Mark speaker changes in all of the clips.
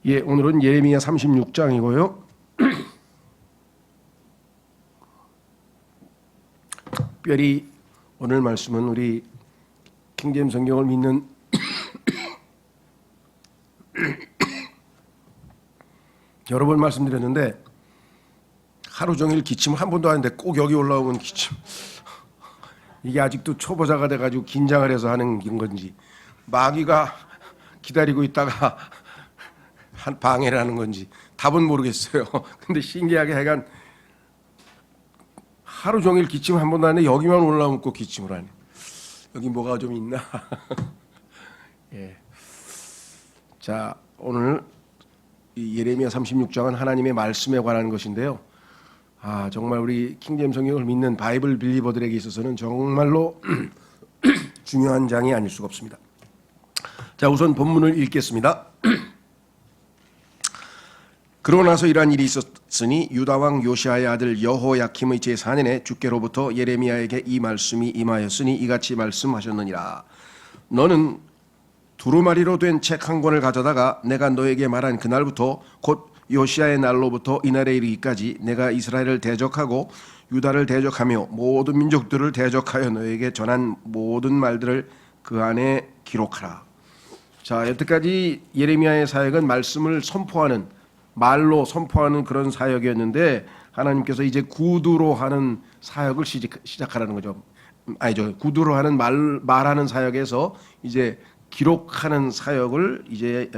Speaker 1: 예, 오늘은 예레미야 36장이고요. 특별히 오늘 말씀은 우리 킹제임스 성경을 믿는 여러 번 말씀드렸는데 하루 종일 기침을 한 번도 안 했는데 꼭 여기 올라오면 기침. 이게 아직도 초보자가 돼가지고 긴장을 해서 하는 건지 마귀가 기다리고 있다가 한 방해를 하는 건지 답은 모르겠어요. 근데 신기하게 하여간 하루 종일 기침 한 번도 안 했는데 여기만 올라오면 꼭 기침을 하네. 여기 뭐가 좀 있나? 예. 자, 오늘 이 예레미야 36장은 하나님의 말씀에 관한 것인데요. 정말 우리 킹제임스 성경을 믿는 바이블 빌리버들에게 있어서는 정말로 중요한 장이 아닐 수가 없습니다. 자, 우선 본문을 읽겠습니다. 그러고 나서 이러한 일이 있었으니 유다 왕 요시아의 아들 여호야킴의 제4년에 주께로부터 예레미야에게 이 말씀이 임하였으니 이같이 말씀하셨느니라. 너는 두루마리로 된 책 한 권을 가져다가 내가 너에게 말한 그날부터 곧 요시아의 날로부터 이날에 이르기까지 내가 이스라엘을 대적하고 유다를 대적하며 모든 민족들을 대적하여 너에게 전한 모든 말들을 그 안에 기록하라. 자, 여태까지 예레미야의 사역은 말씀을 선포하는, 말로 선포하는 그런 사역이었는데 하나님께서 이제 구두로 하는 사역을 시작하라는 거죠. 아니죠. 구두로 하는 말하는 사역에서 이제 기록하는 사역을 이제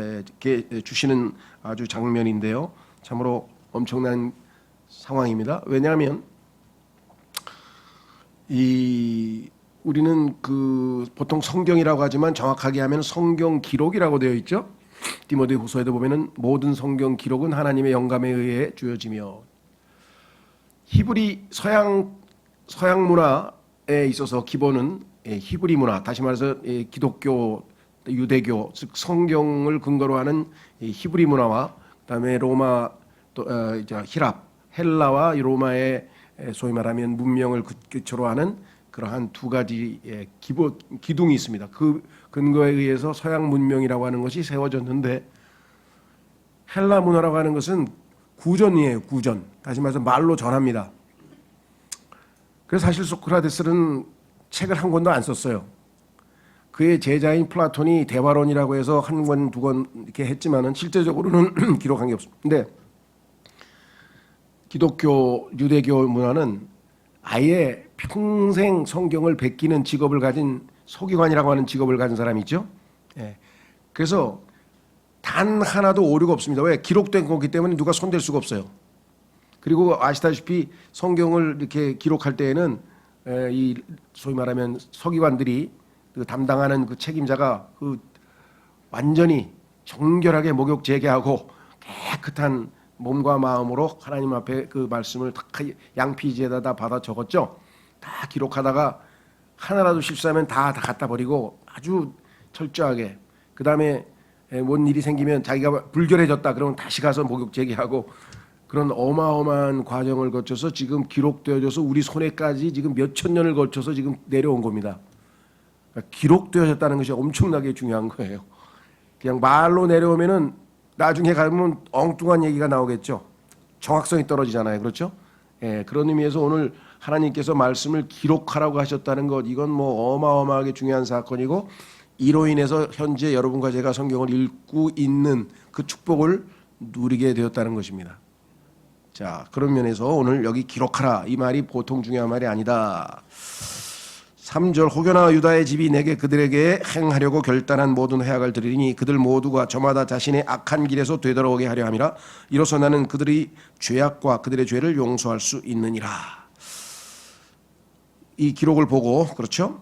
Speaker 1: 주시는 아주 장면인데요. 참으로 엄청난 상황입니다. 왜냐하면 우리는 보통 성경이라고 하지만 정확하게 하면 성경 기록이라고 되어 있죠. 디모데후서에도 보면은 모든 성경 기록은 하나님의 영감에 의해 주어지며, 히브리 서양 문화에 있어서 기본은 히브리 문화, 다시 말해서 기독교, 유대교, 즉 성경을 근거로 하는 히브리 문화와 그다음에 로마, 또 히랍, 헬라와 로마의 소위 말하면 문명을 기초로 하는 그러한 두 가지의 기둥이 있습니다. 그 근거에 의해서 서양 문명이라고 하는 것이 세워졌는데, 헬라 문화라고 하는 것은 구전이에요. 구전. 다시 말해서 말로 전합니다. 그래서 사실 소크라테스는 책을 한 권도 안 썼어요. 그의 제자인 플라톤이 대화론이라고 해서 한 권, 두 권 이렇게 했지만은 실제적으로는 기록한 게 없습니다. 근데 기독교, 유대교 문화는 아예 평생 성경을 베끼는 직업을 가진 서기관이라고 하는 직업을 가진 사람이 있죠. 예. 그래서 단 하나도 오류가 없습니다. 왜? 기록된 거기 때문에 누가 손댈 수가 없어요. 그리고 아시다시피 성경을 이렇게 기록할 때에는 이 소위 말하면 서기관들이 담당하는 그 책임자가 완전히 정결하게 목욕 재개하고 깨끗한 몸과 마음으로 하나님 앞에 그 말씀을 다 양피지에다 다 받아 적었죠. 다 기록하다가 하나라도 실수하면 다 갖다 버리고 아주 철저하게, 그 다음에 뭔 일이 생기면 자기가 불결해졌다 그러면 다시 가서 목욕 재개하고, 그런 어마어마한 과정을 거쳐서 지금 기록되어져서 우리 손에까지 지금 몇천 년을 거쳐서 지금 내려온 겁니다. 그러니까 기록되어졌다는 것이 엄청나게 중요한 거예요. 그냥 말로 내려오면은 나중에 가면 엉뚱한 얘기가 나오겠죠. 정확성이 떨어지잖아요. 그렇죠? 예, 그런 의미에서 오늘 하나님께서 말씀을 기록하라고 하셨다는 것, 이건 뭐 어마어마하게 중요한 사건이고, 이로 인해서 현재 여러분과 제가 성경을 읽고 있는 그 축복을 누리게 되었다는 것입니다. 자, 그런 면에서 오늘 여기 기록하라, 이 말이 보통 중요한 말이 아니다. 3절, 혹여나 유다의 집이 내게 그들에게 행하려고 결단한 모든 회악을 드리니 그들 모두가 저마다 자신의 악한 길에서 되돌아오게 하려 함이라. 이로써 나는 그들의 죄악과 그들의 죄를 용서할 수 있느니라. 이 기록을 보고, 그렇죠?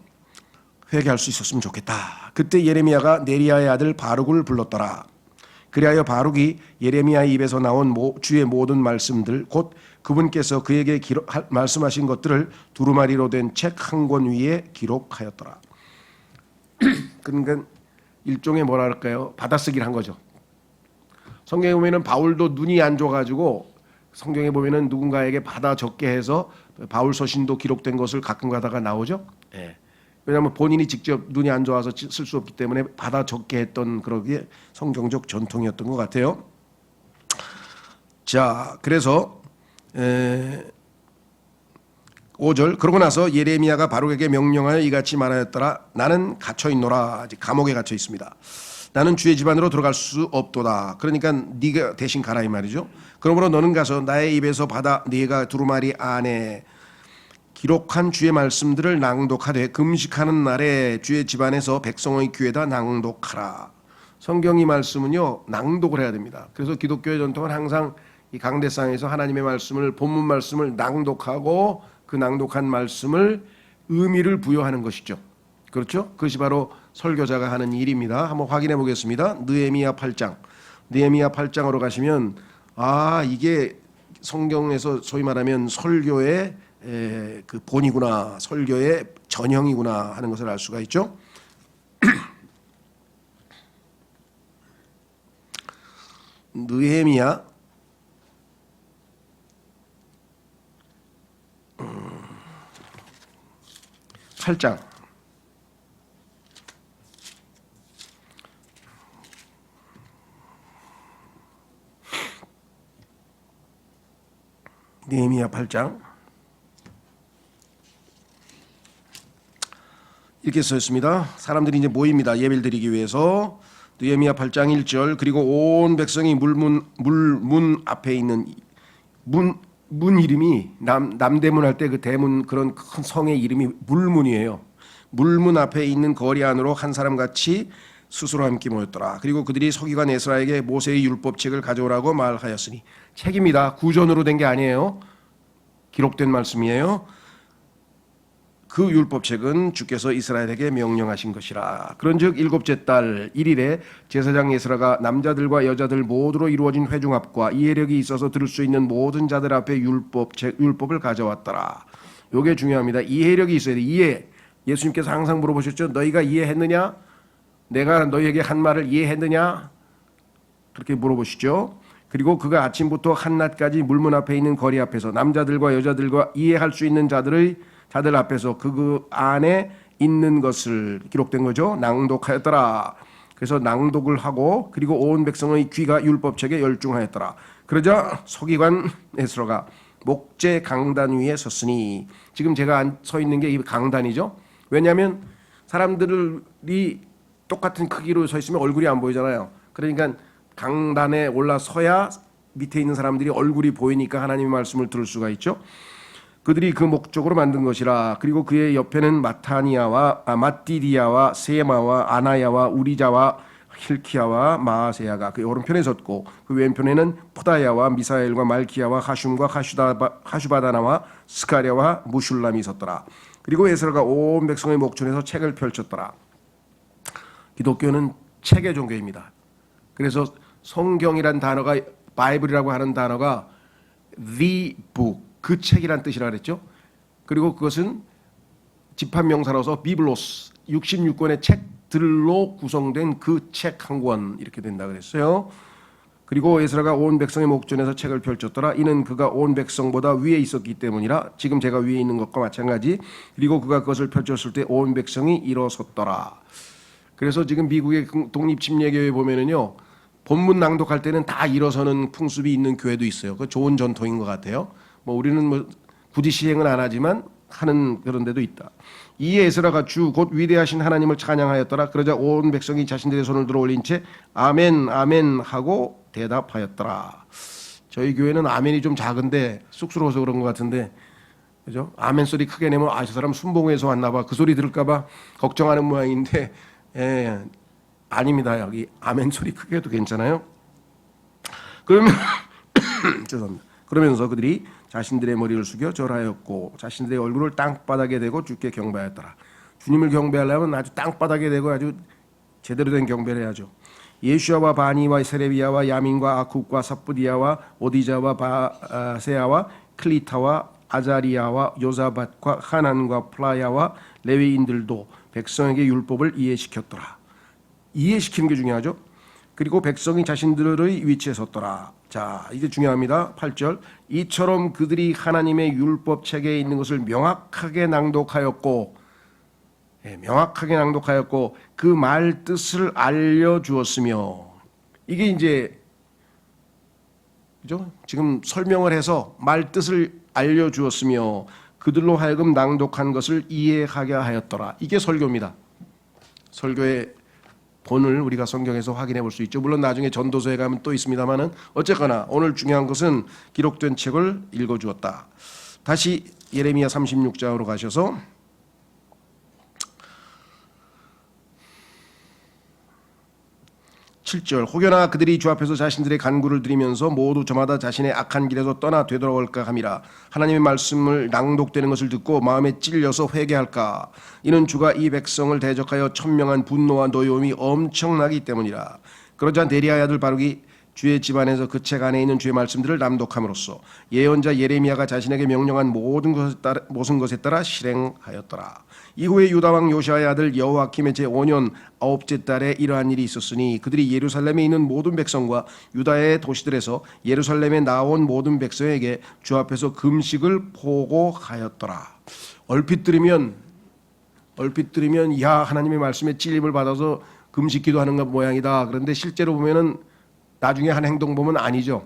Speaker 1: 회개할 수 있었으면 좋겠다. 그때 예레미야가 네리야의 아들 바룩을 불렀더라. 그리하여 바룩이 예레미야의 입에서 나온 주의 모든 말씀들, 곧 그분께서 그에게 말씀하신 것들을 두루마리로 된 책 한 권 위에 기록하였더라. 그러니까 일종의 뭐랄까요, 받아쓰기를 한 거죠. 성경에 보면은 바울도 눈이 안 좋아가지고 성경에 보면은 누군가에게 받아 적게 해서 바울 서신도 기록된 것을 가끔 가다가 나오죠. 예. 왜냐하면 본인이 직접 눈이 안 좋아서 쓸 수 없기 때문에 받아 적게 했던 그런 게 성경적 전통이었던 것 같아요. 자, 그래서 5절 그러고 나서 예레미야가 바룩에게 명령하여 이같이 말하였더라. 나는 갇혀 있노라. 아직 감옥에 갇혀 있습니다. 나는 주의 집안으로 들어갈 수 없도다. 그러니까 네가 대신 가라 이 말이죠. 그러므로 너는 가서 나의 입에서 받아 네가 두루마리 안에 기록한 주의 말씀들을 낭독하되 금식하는 날에 주의 집안에서 백성의 귀에다 낭독하라. 성경이 말씀은요 낭독을 해야 됩니다. 그래서 기독교의 전통은 항상 이 강대상에서 하나님의 말씀을 본문 말씀을 낭독하고 그 낭독한 말씀을 의미를 부여하는 것이죠. 그렇죠? 그것이 바로 설교자가 하는 일입니다. 한번 확인해 보겠습니다. 느헤미야 8장. 느헤미야 8장으로 가시면 이게 성경에서 소위 말하면 설교의 그 본이구나, 설교의 전형이구나 하는 것을 알 수가 있죠. 느헤미야 8장. 느헤미야 8장. 이렇게 써 있습니다. 사람들이 이제 모입니다. 예배를 드리기 위해서. 느헤미야 8장 1절. 그리고 온 백성이 물문 앞에 있는 문 이름이 남대문 할 때 그 대문 그런 큰 성의 이름이 물문이에요. 물문 앞에 있는 거리 안으로 한 사람 같이 스스로 함께 모였더라. 그리고 그들이 서기관 에스라에게 모세의 율법책을 가져오라고 말하였으니 책입니다. 구전으로 된 게 아니에요. 기록된 말씀이에요. 그 율법책은 주께서 이스라엘에게 명령하신 것이라. 그런즉 일곱째 달 1일에 제사장 에스라가 남자들과 여자들 모두로 이루어진 회중합과 이해력이 있어서 들을 수 있는 모든 자들 앞에 율법을 가져왔더라. 이게 중요합니다. 이해력이 있어야 돼. 이해. 예수님께서 항상 물어보셨죠. 너희가 이해했느냐? 내가 너희에게 한 말을 이해했느냐? 그렇게 물어보시죠. 그리고 그가 아침부터 한낮까지 물문 앞에 있는 거리 앞에서 남자들과 여자들과 이해할 수 있는 자들 앞에서 그 안에 있는 것을 기록된 거죠. 낭독하였더라. 그래서 낭독을 하고 그리고 온 백성의 귀가 율법책에 열중하였더라. 그러자 서기관 에스라가 목재 강단 위에 섰으니, 지금 제가 서 있는 게 이 강단이죠. 왜냐하면 사람들이 똑같은 크기로 서 있으면 얼굴이 안 보이잖아요. 그러니까 강단에 올라서야 밑에 있는 사람들이 얼굴이 보이니까 하나님의 말씀을 들을 수가 있죠. 그들이 그 목적으로 만든 것이라. 그리고 그의 옆에는 마띠디아와 세마와 아나야와 우리자와 힐키야와 마아세야가 그 오른편에 섰고, 그 왼편에는 푸다야와 미사엘과 말키야와 하슘과 하슈바다나와 스가랴와 무슐람이 섰더라. 그리고 에스라가 온 백성의 목전에서 책을 펼쳤더라. 기독교는 책의 종교입니다. 그래서 성경이란 단어가, 바이블이라고 하는 단어가 the book, 그 책이란 뜻이라 그랬죠. 그리고 그것은 집합명사로서 비블로스, 66권의 책들로 구성된 그 책 한 권 이렇게 된다 그랬어요. 그리고 에스라가 온 백성의 목전에서 책을 펼쳤더라. 이는 그가 온 백성보다 위에 있었기 때문이라. 지금 제가 위에 있는 것과 마찬가지. 그리고 그가 그것을 펼쳤을 때 온 백성이 일어섰더라. 그래서 지금 미국의 독립침례교회 보면은요, 본문 낭독할 때는 다 일어서는 풍습이 있는 교회도 있어요. 그 좋은 전통인 것 같아요. 우리는 굳이 시행은 안 하지만 하는 그런 데도 있다. 이에 에스라가 주 곧 위대하신 하나님을 찬양하였더라. 그러자 온 백성이 자신들의 손을 들어 올린 채 아멘 아멘 하고 대답하였더라. 저희 교회는 아멘이 좀 작은데 쑥스러워서 그런 것 같은데, 그죠? 아멘 소리 크게 내면 저 사람 순봉에서 왔나 봐, 그 소리 들을까 봐 걱정하는 모양인데, 아닙니다. 여기 아멘 소리 크게 해도 괜찮아요. 그러면 죄송합니다. 그러면서 그들이 자신들의 머리를 숙여 절하였고 자신들의 얼굴을 땅바닥에 대고 주께 경배하였더라. 주님을 경배하려면 아주 땅바닥에 대고 아주 제대로 된 경배를 해야죠. 예슈아와 바니와 세레비야와 야민과 아쿡과 삽부디야와 오디자와 바세야와 클리타와 아자리야와 요사밧과 하난과 플라야와 레위인들도 백성에게 율법을 이해시켰더라. 이해시키는 게 중요하죠. 그리고 백성이 자신들의 위치에 섰더라. 자, 이게 중요합니다. 8절. 이처럼 그들이 하나님의 율법 책에 있는 것을 명확하게 낭독하였고, 명확하게 낭독하였고 그 말 뜻을 알려주었으며 이게 이제 그죠? 지금 설명을 해서 말 뜻을 알려주었으며 그들로 하여금 낭독한 것을 이해하게 하였더라. 이게 설교입니다. 설교의 본을 우리가 성경에서 확인해 볼 수 있죠. 물론 나중에 전도서에 가면 또 있습니다만은 어쨌거나 오늘 중요한 것은 기록된 책을 읽어주었다. 다시 예레미야 36장으로 가셔서 7절 혹여나 그들이 주 앞에서 자신들의 간구를 드리면서 모두 저마다 자신의 악한 길에서 떠나 되돌아올까 함이라. 하나님의 말씀을 낭독되는 것을 듣고 마음에 찔려서 회개할까. 이는 주가 이 백성을 대적하여 천명한 분노와 노여움이 엄청나기 때문이라. 그러자 네리야의 아들 바룩이 주의 집안에서 그 책 안에 있는 주의 말씀들을 낭독함으로써 예언자 예레미야가 자신에게 명령한 모든 것에 따라 실행하였더라. 이후에 유다 왕 요시아의 아들 여호야김의 제5년 9째 달에 이러한 일이 있었으니 그들이 예루살렘에 있는 모든 백성과 유다의 도시들에서 예루살렘에 나온 모든 백성에게 주 앞에서 금식을 보고하였더라. 얼핏 들으면 야 하나님의 말씀에 찔림을 받아서 금식 기도하는 것 모양이다. 그런데 실제로 보면은 나중에 한 행동 보면 아니죠.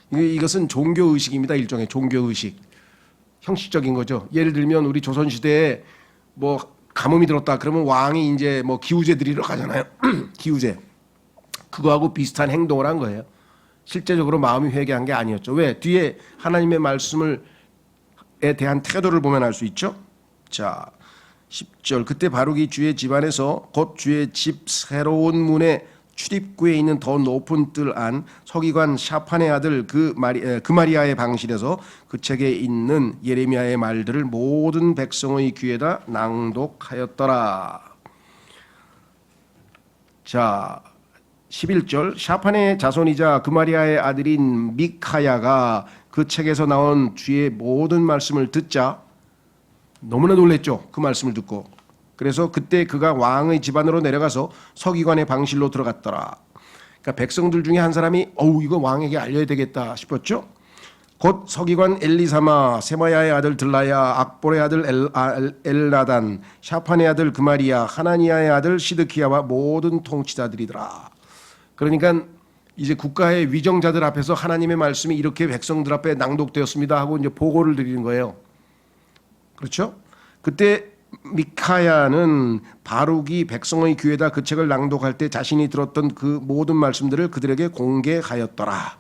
Speaker 1: 이것은 종교 의식입니다. 일종의 종교 의식. 형식적인 거죠. 예를 들면 우리 조선 시대에 뭐 가뭄이 들었다 그러면 왕이 이제 뭐 기우제 드리러 가잖아요. 기우제. 그거하고 비슷한 행동을 한 거예요. 실제적으로 마음이 회개한 게 아니었죠. 왜? 뒤에 하나님의 말씀에 대한 태도를 보면 알 수 있죠. 자, 10절 그때 바룩이 주의 집안에서 곧 주의 집 새로운 문에 출입구에 있는 더 높은 뜰 안 서기관 샤판의 아들 그마리아의 방실에서 그 책에 있는 예레미야의 말들을 모든 백성의 귀에다 낭독하였더라. 자, 11절 샤판의 자손이자 그마리아의 아들인 미카야가 그 책에서 나온 주의 모든 말씀을 듣자 너무나 놀랬죠. 그 말씀을 듣고. 그래서 그때 그가 왕의 집안으로 내려가서 서기관의 방실로 들어갔더라. 그러니까 백성들 중에 한 사람이 이거 왕에게 알려야 되겠다 싶었죠. 곧 서기관 엘리사마, 세마야의 아들 들라야, 악볼의 아들 엘나단, 샤판의 아들 그마리야, 하나니아의 아들 시드키야와 모든 통치자들이더라. 그러니까 이제 국가의 위정자들 앞에서 하나님의 말씀이 이렇게 백성들 앞에 낭독되었습니다 하고 이제 보고를 드리는 거예요. 그렇죠? 그때 미카야는 바룩이 백성의 귀에다 그 책을 낭독할 때 자신이 들었던 그 모든 말씀들을 그들에게 공개하였더라.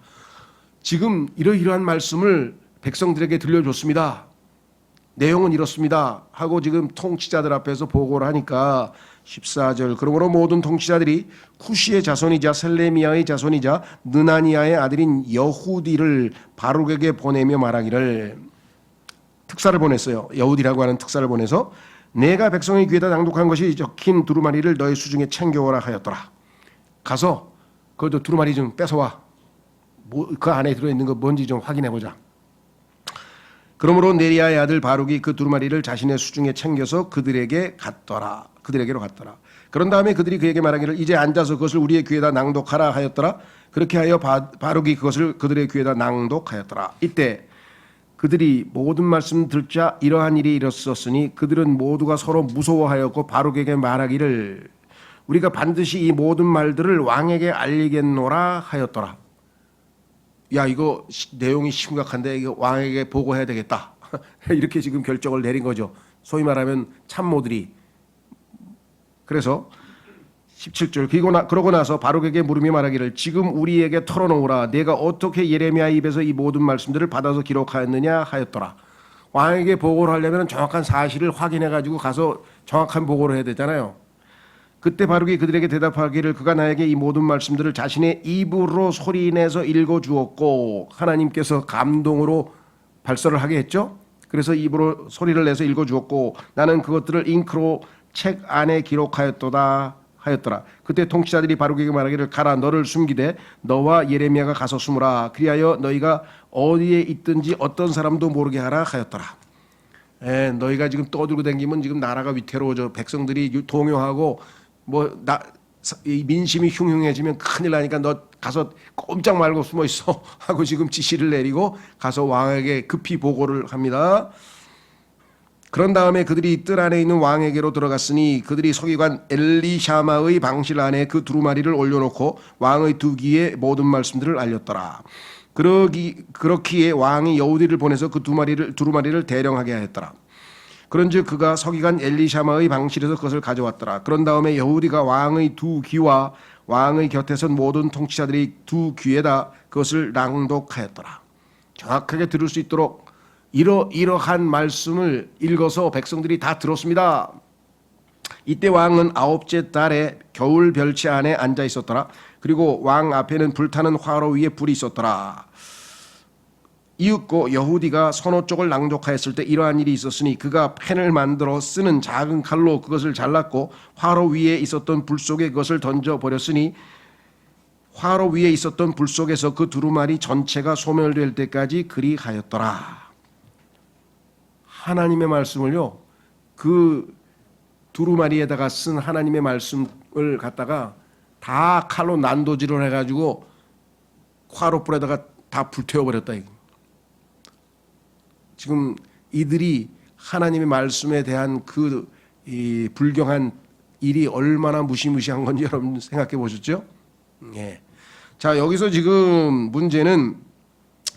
Speaker 1: 지금 이러이러한 말씀을 백성들에게 들려줬습니다. 내용은 이렇습니다 하고 지금 통치자들 앞에서 보고를 하니까 14절 그러므로 모든 통치자들이 쿠시의 자손이자 셀레미야의 자손이자 느나니아의 아들인 여후디를 바룩에게 보내며 말하기를 특사를 보냈어요. 여후디라고 하는 특사를 보내서 내가 백성의 귀에다 낭독한 것이 적힌 두루마리를 너희 수중에 챙겨오라 하였더라. 가서 그것도 두루마리 좀 뺏어와. 그 안에 들어있는 거 뭔지 좀 확인해보자. 그러므로 네리야의 아들 바룩이 그 두루마리를 자신의 수중에 챙겨서 그들에게로 갔더라. 그런 다음에 그들이 그에게 말하기를 이제 앉아서 그것을 우리의 귀에다 낭독하라 하였더라. 그렇게 하여 바룩이 그것을 그들의 귀에다 낭독하였더라. 이때 그들이 모든 말씀 듣자 이러한 일이 일었었으니 그들은 모두가 서로 무서워하였고 바룩에게 말하기를 우리가 반드시 이 모든 말들을 왕에게 알리겠노라 하였더라. 야 이거 내용이 심각한데 이거 왕에게 보고해야 되겠다. 이렇게 지금 결정을 내린 거죠. 소위 말하면 참모들이. 그래서 17절 그러고 나서 바룩에게 물으며 말하기를 지금 우리에게 털어놓으라. 내가 어떻게 예레미야의 입에서 이 모든 말씀들을 받아서 기록하였느냐 하였더라. 왕에게 보고를 하려면 정확한 사실을 확인해가지고 가서 정확한 보고를 해야 되잖아요. 그때 바룩이 그들에게 대답하기를 그가 나에게 이 모든 말씀들을 자신의 입으로 소리내서 읽어주었고 하나님께서 감동으로 발설을 하게 했죠. 그래서 입으로 소리를 내서 읽어주었고 나는 그것들을 잉크로 책 안에 기록하였도다 하였더라. 그때 통치자들이 바룩에게 말하기를 가라 너를 숨기되 너와 예레미야가 가서 숨으라. 그리하여 너희가 어디에 있든지 어떤 사람도 모르게 하라 하였더라. 너희가 지금 떠들고 다니면 지금 나라가 위태로워져. 백성들이 동요하고 민심이 흉흉해지면 큰일 나니까 너 가서 꼼짝 말고 숨어 있어 하고 지금 지시를 내리고 가서 왕에게 급히 보고를 합니다. 그런 다음에 그들이 뜰 안에 있는 왕에게로 들어갔으니 그들이 서기관 엘리샤마의 방실 안에 그 두루마리를 올려놓고 왕의 두 귀에 모든 말씀들을 알렸더라. 그렇기에 왕이 여우디를 보내서 그 두루마리를 대령하게 하였더라. 그런즉 그가 서기관 엘리샤마의 방실에서 그것을 가져왔더라. 그런 다음에 여우디가 왕의 두 귀와 왕의 곁에 선 모든 통치자들이 두 귀에다 그것을 낭독하였더라. 정확하게 들을 수 있도록 이러한 말씀을 읽어서 백성들이 다 들었습니다. 이때 왕은 9째 달에 겨울 별치 안에 앉아 있었더라. 그리고 왕 앞에는 불타는 화로 위에 불이 있었더라. 이윽고 여후디가 선호 쪽을 낭독하였을 때 이러한 일이 있었으니 그가 펜을 만들어 쓰는 작은 칼로 그것을 잘랐고 화로 위에 있었던 불 속에 그것을 던져버렸으니 화로 위에 있었던 불 속에서 그 두루마리 전체가 소멸될 때까지 그리하였더라. 하나님의 말씀을요, 그 두루마리에다가 쓴 하나님의 말씀을 갖다가 다 칼로 난도질을 해가지고 화로불에다가 다 불태워버렸다. 지금 이들이 하나님의 말씀에 대한 그 불경한 일이 얼마나 무시무시한 건지 여러분 생각해 보셨죠? 예. 자, 여기서 지금 문제는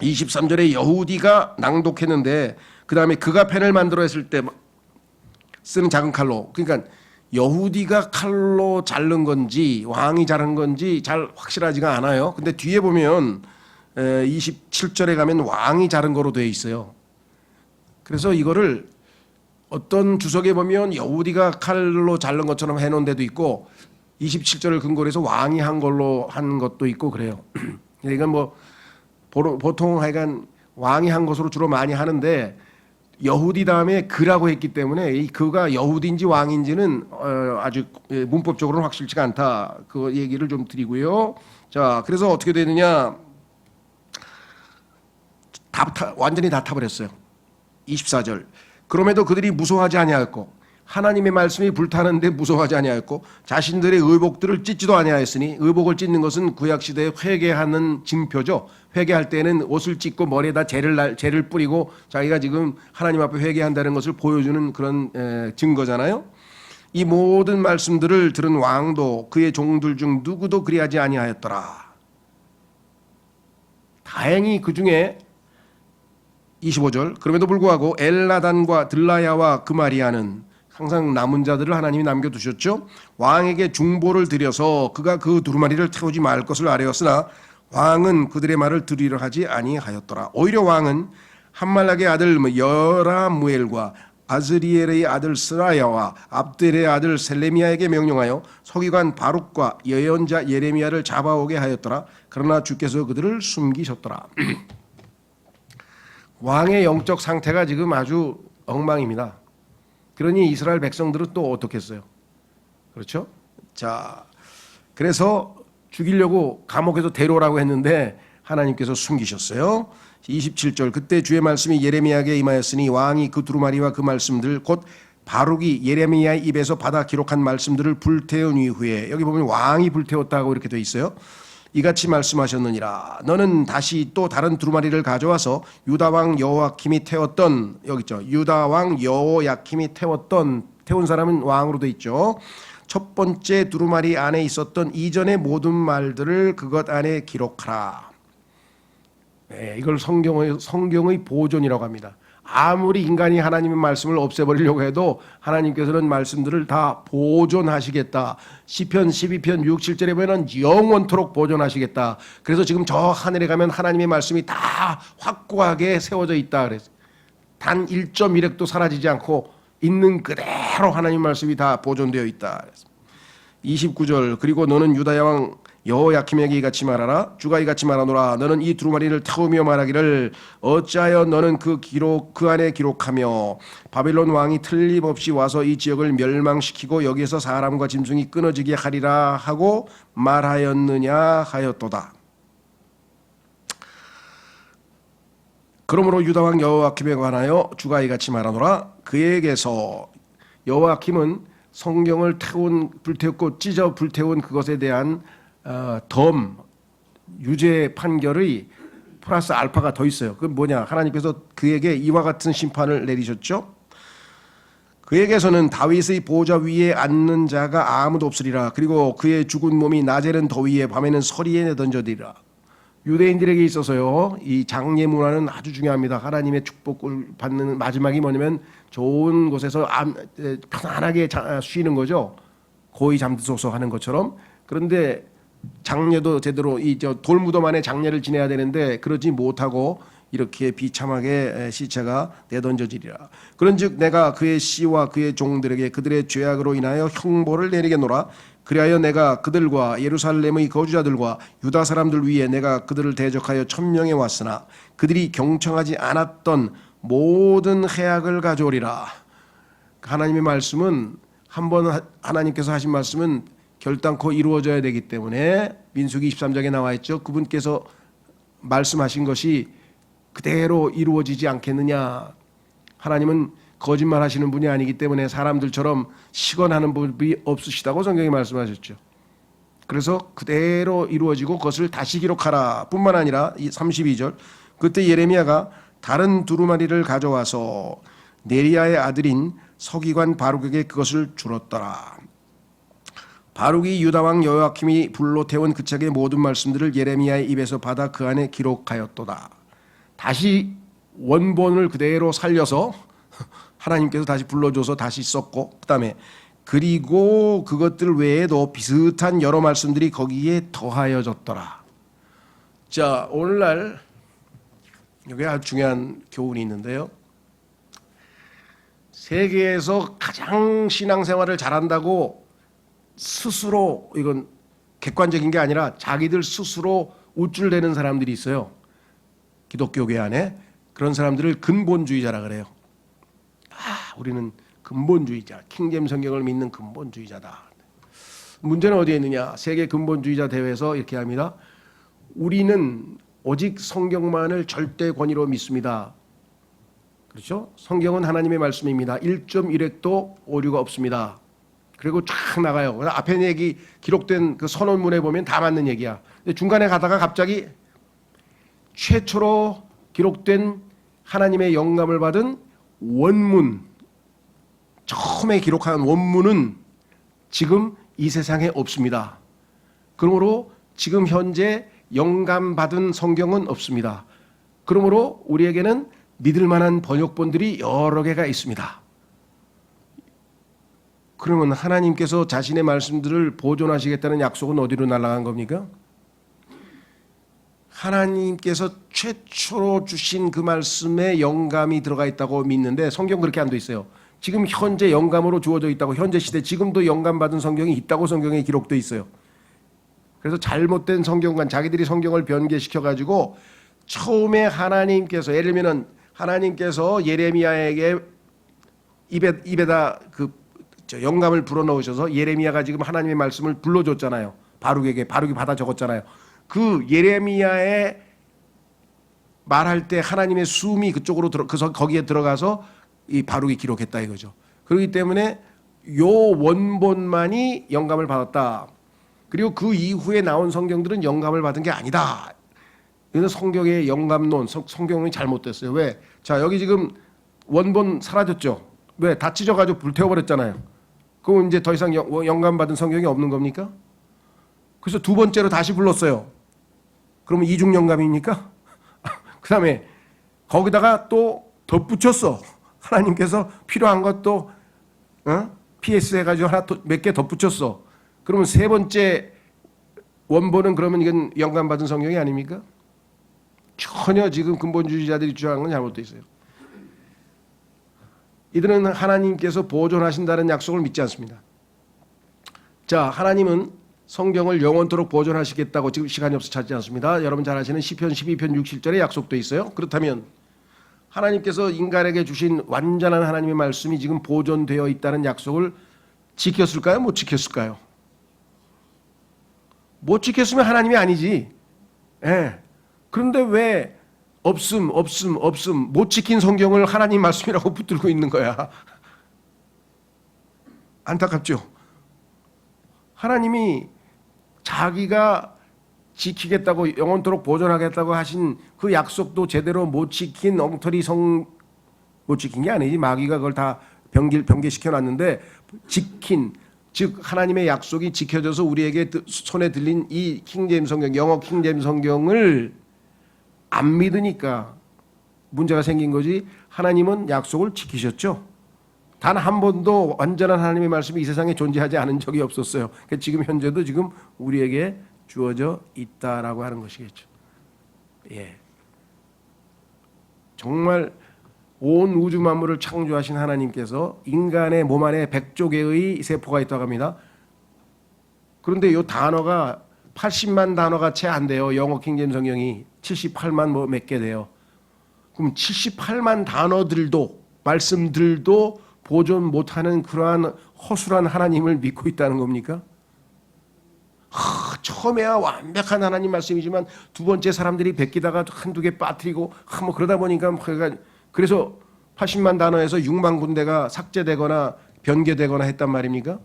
Speaker 1: 23절에 여후디가 낭독했는데 그 다음에 그가 펜을 만들어 했을 때 쓰는 작은 칼로, 그러니까 여후디가 칼로 자른 건지 왕이 자른 건지 잘 확실하지가 않아요. 근데 뒤에 보면 27절에 가면 왕이 자른 거로 되어 있어요. 그래서 이거를 어떤 주석에 보면 여후디가 칼로 자른 것처럼 해놓은 데도 있고 27절을 근거로 해서 왕이 한 걸로 한 것도 있고 그래요. 이건 뭐 보통 하여간 왕이 한 것으로 주로 많이 하는데 여후디 다음에 그라고 했기 때문에 이 그가 여후디인지 왕인지는 아주 문법적으로는 확실치가 않다. 그 얘기를 좀 드리고요. 자, 그래서 어떻게 되느냐? 완전히 다 타버렸어요. 24절. 그럼에도 그들이 무서워하지 아니하였고 하나님의 말씀이 불타는데 무서워하지 아니하였고 자신들의 의복들을 찢지도 아니하였으니 의복을 찢는 것은 구약 시대에 회개하는 징표죠. 회개할 때는 옷을 찢고 머리에다 재를 뿌리고 자기가 지금 하나님 앞에 회개한다는 것을 보여주는 그런 증거잖아요. 이 모든 말씀들을 들은 왕도 그의 종들 중 누구도 그리하지 아니하였더라. 다행히 그 중에 25절. 그럼에도 불구하고 엘나단과 들라야와 그마리아는 항상 남은 자들을 하나님이 남겨두셨죠. 왕에게 중보를 드려서 그가 그 두루마리를 태우지 말 것을 아뢰었으나 왕은 그들의 말을 들으려 하지 아니하였더라. 오히려 왕은 함말락의 아들 여라무엘과 아즈리엘의 아들 스라야와 압델의 아들 셀레미야에게 명령하여 서기관 바룩과 예언자 예레미야를 잡아오게 하였더라. 그러나 주께서 그들을 숨기셨더라. 왕의 영적 상태가 지금 아주 엉망입니다. 그러니 이스라엘 백성들은 또 어떻겠어요? 그렇죠? 자, 그래서 죽이려고 감옥에서 데려오라고 했는데 하나님께서 숨기셨어요. 27절. 그때 주의 말씀이 예레미야에게 임하였으니 왕이 그 두루마리와 그 말씀들 곧 바룩이 예레미야의 입에서 받아 기록한 말씀들을 불태운 이후에, 여기 보면 왕이 불태웠다고 이렇게 돼 있어요. 이같이 말씀하셨느니라. 너는 다시 또 다른 두루마리를 가져와서 유다 왕 여호야킴이 태웠던, 여기 있죠, 유다 왕 여호야킴이 태운 사람은 왕으로 돼 있죠. 첫 번째 두루마리 안에 있었던 이전의 모든 말들을 그것 안에 기록하라. 네, 이걸 성경의 보존이라고 합니다. 아무리 인간이 하나님의 말씀을 없애버리려고 해도 하나님께서는 말씀들을 다 보존하시겠다. 시편 12편 6, 7절에 보면 영원토록 보존하시겠다. 그래서 지금 저 하늘에 가면 하나님의 말씀이 다 확고하게 세워져 있다. 그래서 단 1.1획도 사라지지 않고 있는 그대로 하나님 말씀이 다 보존되어 있다. 29절. 그리고 너는 유다 왕 여호야킴에게 이같이 말하라. 주가 이같이 말하노라. 너는 이 두루마리를 태우며 말하기를 어찌하여 너는 그 안에 기록하며 바벨론 왕이 틀림없이 와서 이 지역을 멸망시키고 여기에서 사람과 짐승이 끊어지게 하리라 하고 말하였느냐 하였도다. 그러므로 유다 왕 여호야킴에 관하여 주가 이같이 말하노라. 그에게서 여호야킴은 성경을 불태웠고 찢어 불태운 그것에 대한 유죄 판결의 플러스 알파가 더 있어요. 그건 뭐냐? 하나님께서 그에게 이와 같은 심판을 내리셨죠. 그에게서는 다윗의 보좌 위에 앉는 자가 아무도 없으리라. 그리고 그의 죽은 몸이 낮에는 더위에 밤에는 서리에 내던져지리라. 유대인들에게 있어서요, 이 장례 문화는 아주 중요합니다. 하나님의 축복을 받는 마지막이 뭐냐면 좋은 곳에서 편안하게 쉬는 거죠. 고이 잠드소서 하는 것처럼. 그런데 장례도 제대로 이 돌무덤 안에 장례를 지내야 되는데 그러지 못하고 이렇게 비참하게 시체가 내던져지리라. 그런즉 내가 그의 씨와 그의 종들에게 그들의 죄악으로 인하여 형벌을 내리겠노라. 그리하여 내가 그들과 예루살렘의 거주자들과 유다 사람들 위에 내가 그들을 대적하여 천명해 왔으나 그들이 경청하지 않았던 모든 해악을 가져오리라. 하나님의 말씀은 한번 하나님께서 하신 말씀은 결단코 이루어져야 되기 때문에 민수기 23장에 나와 있죠. 그분께서 말씀하신 것이 그대로 이루어지지 않겠느냐. 하나님은 거짓말하시는 분이 아니기 때문에 사람들처럼 시건하는 법이 없으시다고 성경이 말씀하셨죠. 그래서 그대로 이루어지고 그것을 다시 기록하라 뿐만 아니라 32절 그때 예레미야가 다른 두루마리를 가져와서 네리야의 아들인 서기관 바룩에게 그것을 주었더라. 바룩이 유다왕 여호야킴이 불로 태운 그 책의 모든 말씀들을 예레미야의 입에서 받아 그 안에 기록하였도다. 다시 원본을 그대로 살려서 하나님께서 다시 불러줘서 다시 썼고, 그 다음에 그리고 그것들 외에도 비슷한 여러 말씀들이 거기에 더하여졌더라. 자, 오늘날 여기 아주 중요한 교훈이 있는데요. 세계에서 가장 신앙생활을 잘한다고 스스로, 이건 객관적인 게 아니라 자기들 스스로 우쭐대는 사람들이 있어요. 기독교계 안에. 그런 사람들을 근본주의자라 그래요. 우리는 근본주의자, 킹제임 성경을 믿는 근본주의자다. 문제는 어디에 있느냐? 세계 근본주의자 대회에서 이렇게 합니다. 우리는 오직 성경만을 절대 권위로 믿습니다. 그렇죠? 성경은 하나님의 말씀입니다. 1.1획도 오류가 없습니다. 그리고 쫙 나가요. 앞에 얘기 기록된 그 선언문에 보면 다 맞는 얘기야. 근데 중간에 가다가 갑자기 최초로 기록된 하나님의 영감을 받은 원문, 처음에 기록한 원문은 지금 이 세상에 없습니다. 그러므로 지금 현재 영감받은 성경은 없습니다. 그러므로 우리에게는 믿을 만한 번역본들이 여러 개가 있습니다. 그러면 하나님께서 자신의 말씀들을 보존하시겠다는 약속은 어디로 날아간 겁니까? 하나님께서 최초로 주신 그 말씀에 영감이 들어가 있다고 믿는데 성경 그렇게 안 돼 있어요. 지금 현재 영감으로 주어져 있다고, 현재 시대 지금도 영감받은 성경이 있다고 성경에 기록돼 있어요. 그래서 잘못된 성경관, 자기들이 성경을 변개시켜가지고 처음에 하나님께서, 예를 들면 하나님께서 예레미야에게 입에다 그 영감을 불어넣으셔서 예레미야가 지금 하나님의 말씀을 불러줬잖아요. 바룩에게, 바룩이 받아 적었잖아요. 그 예레미야의 말할 때 하나님의 숨이 그쪽으로 거기에 들어가서 이 바룩이 기록했다 이거죠. 그렇기 때문에 요 원본만이 영감을 받았다. 그리고 그 이후에 나온 성경들은 영감을 받은 게 아니다. 이거는 성경의 영감론, 성경이 잘못됐어요. 왜? 자, 여기 지금 원본 사라졌죠. 왜? 다 찢어가지고 불태워버렸잖아요. 그럼 이제 더 이상 영감 받은 성경이 없는 겁니까? 그래서 두 번째로 다시 불렀어요. 그러면 이중 영감입니까? 그 다음에 거기다가 또 덧붙였어. 하나님께서 필요한 것도 PS 해가지고 하나 몇 개 덧붙였어. 그러면 세 번째 원본은 그러면 이건 영감 받은 성경이 아닙니까? 전혀 지금 근본주의자들이 주장하는 건 잘못되어 있어요. 이들은 하나님께서 보존하신다는 약속을 믿지 않습니다. 자, 하나님은 성경을 영원토록 보존하시겠다고 지금 시간이 없어 찾지 않습니다. 여러분 잘 아시는 시편 12편 60절에 약속되어 있어요. 그렇다면 하나님께서 인간에게 주신 완전한 하나님의 말씀이 지금 보존되어 있다는 약속을 지켰을까요? 못 지켰을까요? 못 지켰으면 하나님이 아니지. 예. 그런데 왜 없음 못 지킨 성경을 하나님 말씀이라고 붙들고 있는 거야? 안타깝죠. 하나님이 자기가 지키겠다고 영원토록 보존하겠다고 하신 그 약속도 제대로 못 지킨 엉터리 못 지킨 게 아니지. 마귀가 그걸 다 병개시켜 놨는데 지킨, 즉 하나님의 약속이 지켜져서 우리에게 손에 들린 이 킹제임스 성경, 영어 킹제임스 성경을 안 믿으니까 문제가 생긴 거지. 하나님은 약속을 지키셨죠. 단 한 번도 완전한 하나님의 말씀이 이 세상에 존재하지 않은 적이 없었어요. 그러니까 지금 현재도 지금 우리에게 주어져 있다라고 하는 것이겠죠. 예. 정말 온 우주 만물을 창조하신 하나님께서 인간의 몸 안에 100조 개의 세포가 있다고 합니다. 그런데 이 단어가 80만 단어가 채 안 돼요. 영어 킹제임스 성경이 78만 뭐 몇 개 돼요. 그럼 78만 단어들도 말씀들도 보존 못하는 그러한 허술한 하나님을 믿고 있다는 겁니까? 처음에야 완벽한 하나님 말씀이지만 두 번째 사람들이 베끼다가 한두 개 빠뜨리고 뭐 그러다 보니까 그래서 80만 단어에서 6만 군데가 삭제되거나 변개되거나 했단 말입니까?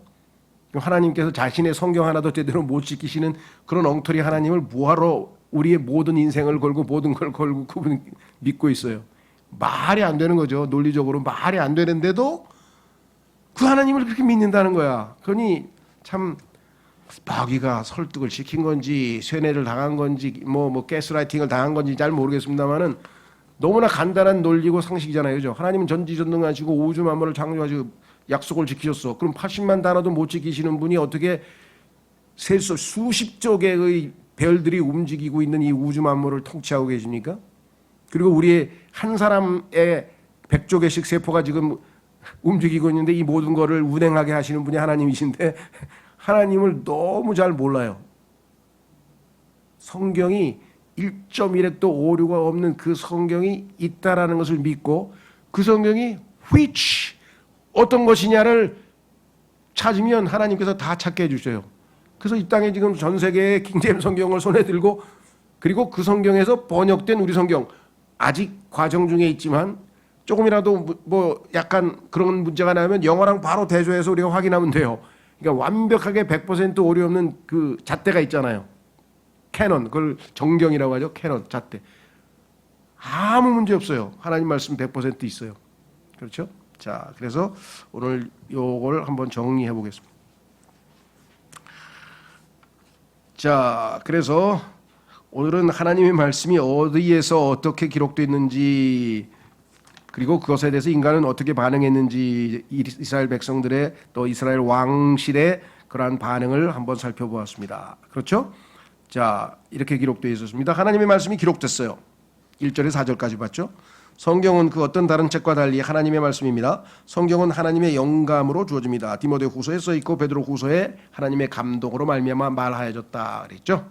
Speaker 1: 하나님께서 자신의 성경 하나도 제대로 못 지키시는 그런 엉터리 하나님을 뭐하러 우리의 모든 인생을 걸고 모든 걸 걸고 그분 믿고 있어요. 말이 안 되는 거죠. 논리적으로 말이 안 되는데도 그 하나님을 그렇게 믿는다는 거야. 그러니 참 마귀가 설득을 시킨 건지 쇠뇌를 당한 건지 뭐 가스라이팅을 당한 건지 잘 모르겠습니다만은 너무나 간단한 논리고 상식이잖아요. 그죠? 하나님은 전지전능하시고 우주 만물을 창조하시고 약속을 지키셨어. 그럼 80만 단어도 못 지키시는 분이 어떻게 셀 수 수십조 개의 별들이 움직이고 있는 이 우주 만물을 통치하고 계십니까? 그리고 우리의 한 사람의 100조 개씩 세포가 지금 움직이고 있는데 이 모든 거를 운행하게 하시는 분이 하나님이신데 하나님을 너무 잘 몰라요. 성경이 1.1획도 오류가 없는 그 성경이 있다라는 것을 믿고 그 성경이 which 어떤 것이냐를 찾으면 하나님께서 다 찾게 해주셔요. 그래서 이 땅에 지금 전 세계의 킹제임스 성경을 손에 들고 그리고 그 성경에서 번역된 우리 성경 아직 과정 중에 있지만 조금이라도 뭐 약간 그런 문제가 나면 영어랑 바로 대조해서 우리가 확인하면 돼요. 그러니까 완벽하게 100% 오류 없는 그 잣대가 있잖아요. 캐논, 그걸 정경이라고 하죠. 캐논, 잣대. 아무 문제 없어요. 하나님 말씀 100% 있어요. 그렇죠? 자, 그래서 오늘 요걸 한번 정리해 보겠습니다. 자, 그래서 오늘은 하나님의 말씀이 어디에서 어떻게 기록되어 있는지 그리고 그것에 대해서 인간은 어떻게 반응했는지 이스라엘 백성들의 또 이스라엘 왕실의 그러한 반응을 한번 살펴보았습니다. 그렇죠? 자, 이렇게 기록되어 있었습니다. 하나님의 말씀이 기록됐어요. 1절에서 4절까지 봤죠? 성경은 그 어떤 다른 책과 달리 하나님의 말씀입니다. 성경은 하나님의 영감으로 주어집니다. 디모데후서에 써 있고 베드로후서에 하나님의 감동으로 말미암아 말하여졌다 그랬죠?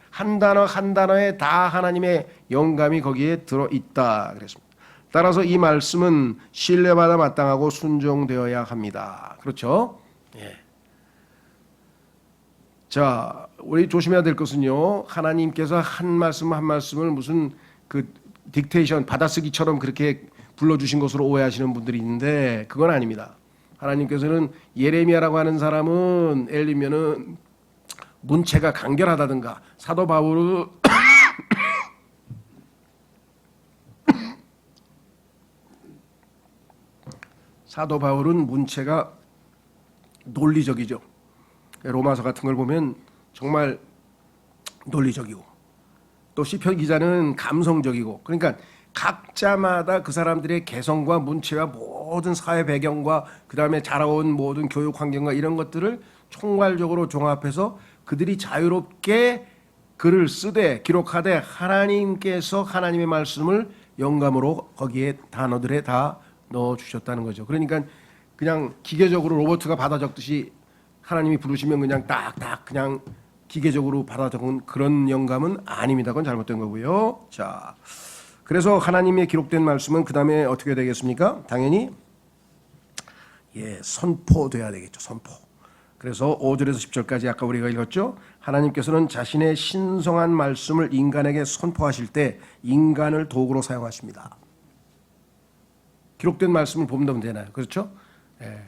Speaker 1: 한 단어 한 단어에 다 하나님의 영감이 거기에 들어 있다 그랬습니다. 따라서 이 말씀은 신뢰받아 마땅하고 순종되어야 합니다. 그렇죠? 예. 자, 우리 조심해야 될 것은요. 하나님께서 한 말씀 한 말씀을 무슨 그 딕테이션 받아쓰기처럼 그렇게 불러주신 것으로 오해하시는 분들이 있는데 그건 아닙니다. 하나님께서는 예레미야라고 하는 사람은 예를 들면은 문체가 간결하다든가 사도 바울은 사도 바울은 문체가 논리적이죠. 로마서 같은 걸 보면 정말 논리적이고 또 시편 기자는 감성적이고 그러니까 각자마다 그 사람들의 개성과 문체와 모든 사회 배경과 그 다음에 자라온 모든 교육 환경과 이런 것들을 총괄적으로 종합해서 그들이 자유롭게 글을 쓰되 기록하되 하나님께서 하나님의 말씀을 영감으로 거기에 단어들에 다 넣어주셨다는 거죠. 그러니까 그냥 기계적으로 로봇가 받아 적듯이 하나님이 부르시면 그냥 딱딱 그냥 기계적으로 받아 적은 그런 영감은 아닙니다. 그건 잘못된 거고요. 자, 그래서 하나님의 기록된 말씀은 그 다음에 어떻게 되겠습니까? 당연히 선포돼야 되겠죠. 선포. 그래서 5절에서 10절까지 아까 우리가 읽었죠. 하나님께서는 자신의 신성한 말씀을 인간에게 선포하실 때 인간을 도구로 사용하십니다. 기록된 말씀을 보면 되나요? 그렇죠? 예.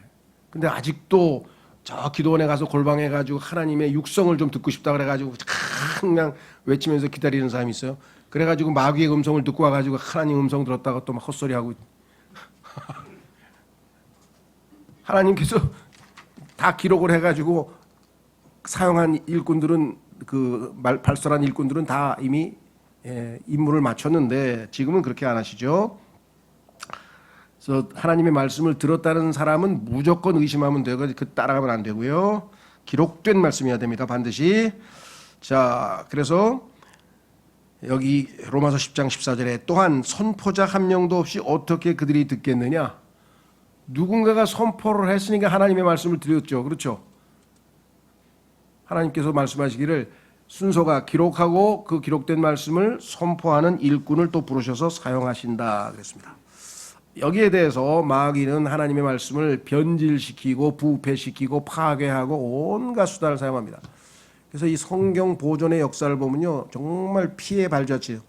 Speaker 1: 근데 아직도 저 기도원에 가서 골방에 가지고 하나님의 육성을 좀 듣고 싶다 그래가지고 그냥 외치면서 기다리는 사람이 있어요. 그래가지고 마귀의 음성을 듣고 와가지고 하나님 음성 들었다가 또 막 헛소리하고 하나님께서 다 기록을 해가지고 사용한 일꾼들은 발설한 일꾼들은 다 이미 임무를 마쳤는데 지금은 그렇게 안 하시죠. 그래서 하나님의 말씀을 들었다는 사람은 무조건 의심하면 되고 따라가면 안 되고요. 기록된 말씀이어야 됩니다. 반드시. 자, 그래서 여기 로마서 10장 14절에 또한 선포자 한 명도 없이 어떻게 그들이 듣겠느냐. 누군가가 선포를 했으니까 하나님의 말씀을 드렸죠. 그렇죠? 하나님께서 말씀하시기를 순서가 기록하고 그 기록된 말씀을 선포하는 일꾼을 또 부르셔서 사용하신다 그랬습니다. 여기에 대해서 마귀는 하나님의 말씀을 변질시키고 부패시키고 파괴하고 온갖 수단을 사용합니다. 그래서 이 성경 보존의 역사를 보면요, 정말 피해 발자취,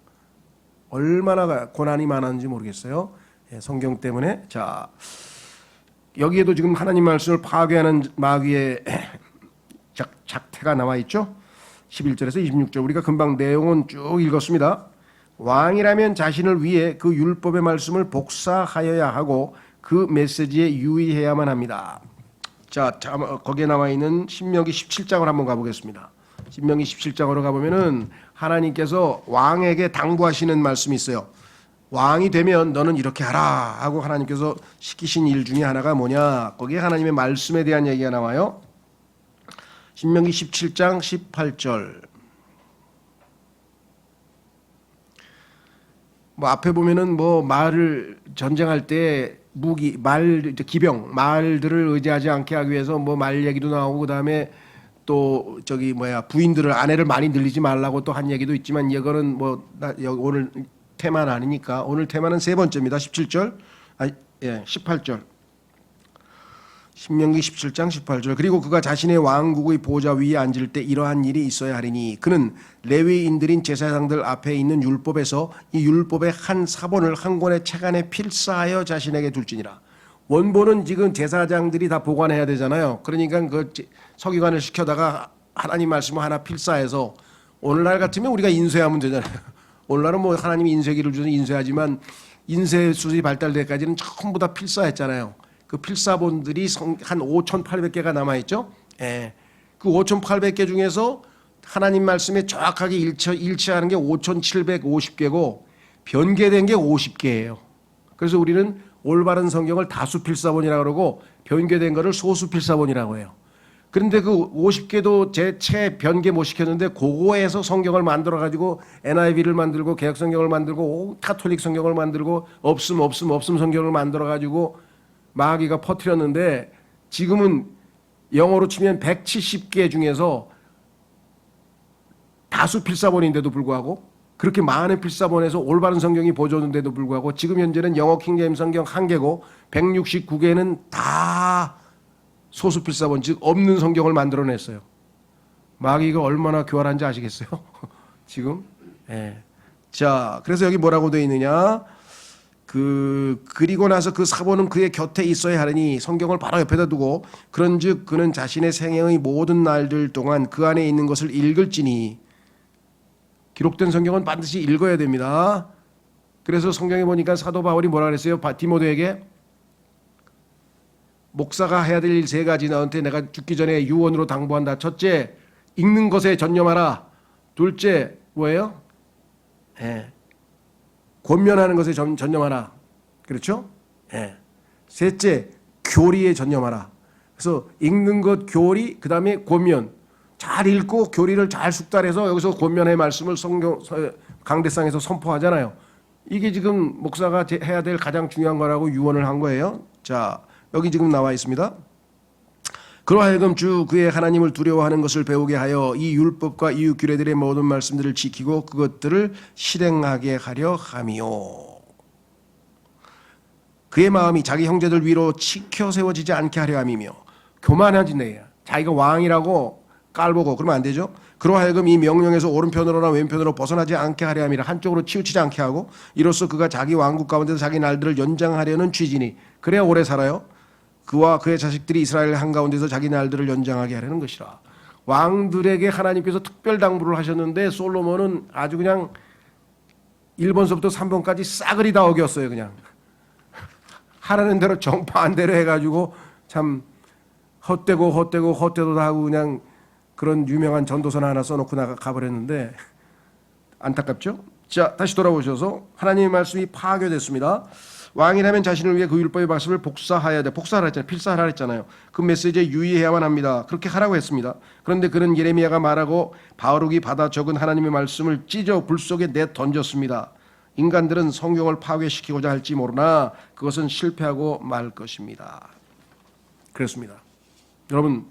Speaker 1: 얼마나 고난이 많았는지 모르겠어요. 성경 때문에. 자, 여기에도 지금 하나님 말씀을 파괴하는 마귀의 작태가 나와 있죠. 11절에서 26절 우리가 금방 내용은 쭉 읽었습니다. 왕이라면 자신을 위해 그 율법의 말씀을 복사하여야 하고 그 메시지에 유의해야만 합니다. 자, 거기에 나와 있는 신명기 17장을 한번 가보겠습니다. 신명기 17장으로 가보면은 하나님께서 왕에게 당부하시는 말씀이 있어요. 왕이 되면 너는 이렇게 하라 하고 하나님께서 시키신 일 중에 하나가 뭐냐? 거기에 하나님의 말씀에 대한 얘기가 나와요. 신명기 17장 18절. 뭐 앞에 보면은 뭐 말을 전쟁할 때 무기, 기병, 말들을 의지하지 않게 하기 위해서 뭐 말 얘기도 나오고 그다음에 또 부인들을 아내를 많이 늘리지 말라고 또 한 얘기도 있지만 이거는 오늘 테마는 아니니까 오늘 테마는 세 번째입니다. 17절. 18절. 신명기 17장 18절. 그리고 그가 자신의 왕국의 보좌 위에 앉을 때 이러한 일이 있어야 하리니 그는 레위인들인 제사장들 앞에 있는 율법에서 이 율법의 한 사본을 한 권의 책 안에 필사하여 자신에게 둘지니라. 원본은 지금 제사장들이 다 보관해야 되잖아요. 그러니까 그 서기관을 시켜다가 하나님 말씀을 하나 필사해서 오늘날 같으면 우리가 인쇄하면 되잖아요. 오늘날은 뭐 하나님이 인쇄기를 주셔서 인쇄하지만 인쇄 수술이 발달되기까지는 전부 다 필사했잖아요. 그 필사본들이 한 5,800개가 남아있죠. 그 5,800개 중에서 하나님 말씀에 정확하게 일치하는 게 5,750개고 변개된 게 50개예요. 그래서 우리는 올바른 성경을 다수필사본이라고 그러고 변개된 거를 소수필사본이라고 해요. 그런데 그 50개도 제 채 변개 못 시켰는데 그거에서 성경을 만들어 가지고 NIV를 만들고 개역 성경을 만들고 카톨릭 성경을 만들고 없음 성경을 만들어 가지고 마귀가 퍼뜨렸는데 지금은 영어로 치면 170개 중에서 다수 필사본인데도 불구하고 그렇게 많은 필사본에서 올바른 성경이 보존된데도 불구하고 지금 현재는 영어 킹제임스 성경 1개고 169개는 다 소수 필사본 즉 없는 성경을 만들어냈어요. 마귀가 얼마나 교활한지 아시겠어요? 지금. 자, 그래서 여기 뭐라고 되어 있느냐? 그리고 나서 그 사본은 그의 곁에 있어야 하느니 성경을 바로 옆에다 두고 그런즉 그는 자신의 생애의 모든 날들 동안 그 안에 있는 것을 읽을지니 기록된 성경은 반드시 읽어야 됩니다. 그래서 성경에 보니까 사도 바울이 뭐라 그랬어요? 디모데에게 목사가 해야 될 일 세 가지 너한테 내가 죽기 전에 유언으로 당부한다. 첫째, 읽는 것에 전념하라. 둘째, 뭐예요? 권면하는 것에 전념하라. 그렇죠? 셋째, 교리에 전념하라. 그래서 읽는 것 교리, 그 다음에 권면. 잘 읽고 교리를 잘 숙달해서 여기서 권면의 말씀을 성경 강대상에서 선포하잖아요. 이게 지금 목사가 해야 될 가장 중요한 거라고 유언을 한 거예요. 자, 여기 지금 나와 있습니다. 그러하여금 주 그의 하나님을 두려워하는 것을 배우게 하여 이 율법과 이웃 규례들의 모든 말씀들을 지키고 그것들을 실행하게 하려 함이요. 그의 마음이 자기 형제들 위로 치켜 세워지지 않게 하려 함이며 교만하지 내야. 자기가 왕이라고 깔보고 그러면 안 되죠. 그러하여금 이 명령에서 오른편으로나 왼편으로 벗어나지 않게 하려 함이라. 한쪽으로 치우치지 않게 하고 이로써 그가 자기 왕국 가운데서 자기 날들을 연장하려는 취지니 그래야 오래 살아요. 그와 그의 자식들이 이스라엘 한가운데서 자기 날들을 연장하게 하려는 것이라. 왕들에게 하나님께서 특별 당부를 하셨는데 솔로몬은 아주 그냥 1번서부터 3번까지 싸그리 다 어겼어요. 그냥 하라는 대로 정반대로 해가지고 참 헛되도 다 하고 그냥 그런 유명한 전도서나 하나 써놓고 가버렸는데 안타깝죠? 자, 다시 돌아오셔서 하나님의 말씀이 파괴됐습니다. 왕이라면 자신을 위해 그 율법의 말씀을 복사해야 돼. 복사하라 했잖아요. 필사하라 했잖아요. 그 메시지에 유의해야만 합니다. 그렇게 하라고 했습니다. 그런데 그는 예레미야가 말하고 바룩이 받아 적은 하나님의 말씀을 찢어 불 속에 내던졌습니다. 인간들은 성경을 파괴시키고자 할지 모르나 그것은 실패하고 말 것입니다. 그렇습니다. 여러분,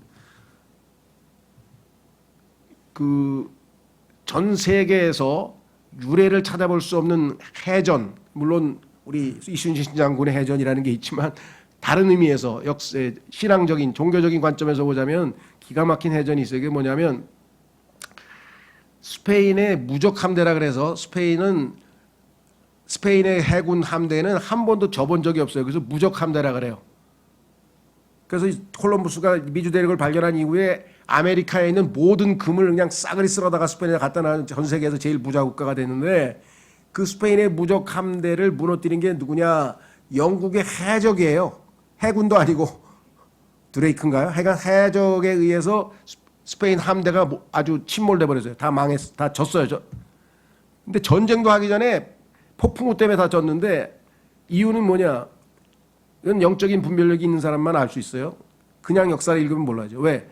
Speaker 1: 전 세계에서 유래를 찾아볼 수 없는 해전, 물론 우리 이순신 장군의 해전이라는 게 있지만 다른 의미에서 신앙적인 종교적인 관점에서 보자면 기가 막힌 해전이 있어요. 이게 뭐냐면 스페인의 무적 함대라 그래서 스페인의 해군 함대는 한 번도 접은 적이 없어요. 그래서 무적 함대라 그래요. 그래서 콜럼부스가 미주 대륙을 발견한 이후에 아메리카에 있는 모든 금을 그냥 싸그리 쓸어다가 스페인에 갖다 놔 전 세계에서 제일 부자 국가가 됐는데 그 스페인의 무적 함대를 무너뜨린 게 누구냐? 영국의 해적이에요. 해군도 아니고 드레이크인가요? 하여간 해적에 의해서 스페인 함대가 아주 침몰돼 버렸어요. 다 다 졌어요. 근데 전쟁도 하기 전에 폭풍우 때문에 다 졌는데 이유는 뭐냐? 이건 영적인 분별력이 있는 사람만 알 수 있어요. 그냥 역사를 읽으면 몰라죠. 왜?